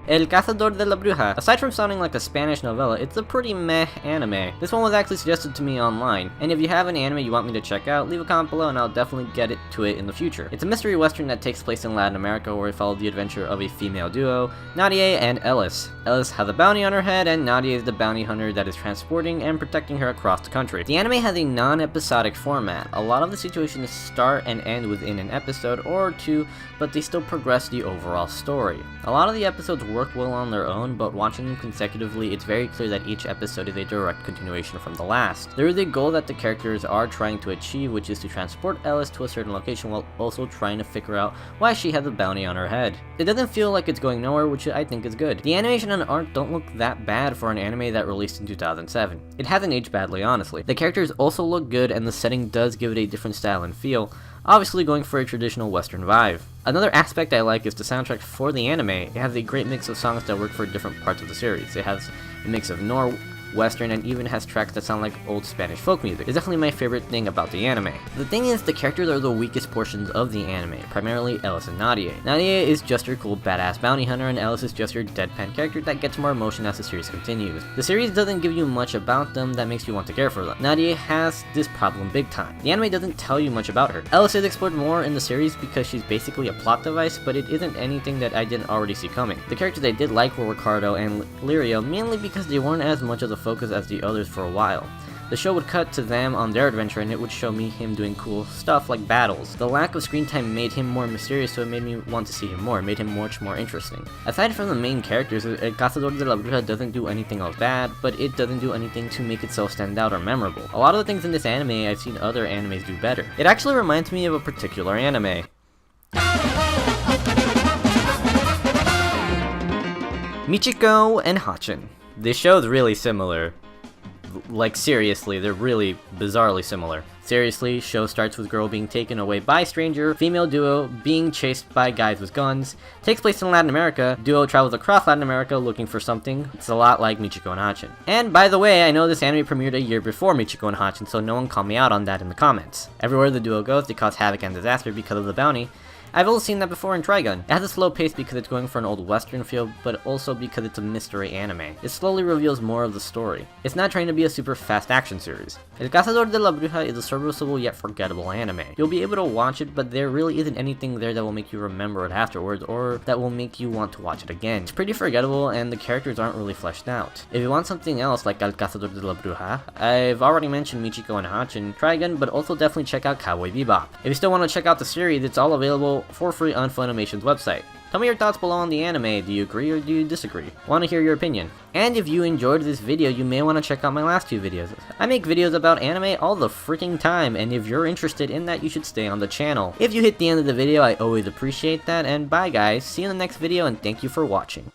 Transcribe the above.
El Cazador de la Bruja. Aside from sounding like a Spanish novella, it's a pretty meh anime. This one was actually suggested to me online, and if you have an anime you want me to check out, leave a comment below and I'll definitely get to it in the future. It's a mystery western that takes place in Latin America where we follow the adventure of a female duo, Nadia and Ellis. Ellis has a bounty on her head, and Nadia is the bounty hunter that is transporting and protecting her across the country. The anime has a non-episodic format. A lot of the situations start and end within an episode or two, but they still progress the overall story. A lot of the episodes work well on their own, but watching them consecutively, it's very clear that each episode is a direct continuation from the last. There is a goal that the characters are trying to achieve, which is to transport Ellis to a certain location while also trying to figure out why she has a bounty on her head. It doesn't feel like it's going nowhere, which I think is good. The animation and art don't look that bad for an anime that released in 2007. It hasn't aged badly, honestly. The characters also look good, and the setting does give it a different style and feel, obviously going for a traditional western vibe. Another aspect I like is the soundtrack for the anime. It has a great mix of songs that work for different parts of the series. It has a mix of noir, western, and even has tracks that sound like old Spanish folk music. It's definitely my favorite thing about the anime. The thing is, the characters are the weakest portions of the anime, primarily Ellis and Nadia. Nadia is just your cool badass bounty hunter, and Ellis is just your deadpan character that gets more emotion as the series continues. The series doesn't give you much about them that makes you want to care for them. Nadia has this problem big time. The anime doesn't tell you much about her. Ellis is explored more in the series because she's basically a plot device, but it isn't anything that I didn't already see coming. The characters I did like were Ricardo and Lirio, mainly because they weren't as much of a focus as the others for a while. The show would cut to them on their adventure and it would show me him doing cool stuff like battles. The lack of screen time made him more mysterious, so it made me want to see him more. It made him much more interesting. Aside from the main characters, El Cazador de la Bruja doesn't do anything else bad, but it doesn't do anything to make itself stand out or memorable. A lot of the things in this anime I've seen other animes do better. It actually reminds me of a particular anime. Michiko and Hachin. This show's really similar. Like, seriously, they're really bizarrely similar. Seriously, show starts with girl being taken away by stranger, female duo being chased by guys with guns, takes place in Latin America, duo travels across Latin America looking for something. It's a lot like Michiko and Hachin. And by the way, I know this anime premiered a year before Michiko and Hachin, so no one call me out on that in the comments. Everywhere the duo goes, they cause havoc and disaster because of the bounty. I've also seen that before in Trigun. It has a slow pace because it's going for an old western feel, but also because it's a mystery anime. It slowly reveals more of the story. It's not trying to be a super fast action series. El Cazador de la Bruja is a serviceable yet forgettable anime. You'll be able to watch it, but there really isn't anything there that will make you remember it afterwards, or that will make you want to watch it again. It's pretty forgettable, and the characters aren't really fleshed out. If you want something else like El Cazador de la Bruja, I've already mentioned Michiko and Hachin, Trigun, but also definitely check out Cowboy Bebop. If you still want to check out the series, it's all available for free on Funimation's website. Tell me your thoughts below on the anime. Do you agree or do you disagree? Want to hear your opinion. And if you enjoyed this video, you may want to check out my last two videos. I make videos about anime all the freaking time, and if you're interested in that, you should stay on the channel. If you hit the end of the video, I always appreciate that, and bye guys, see you in the next video, and thank you for watching.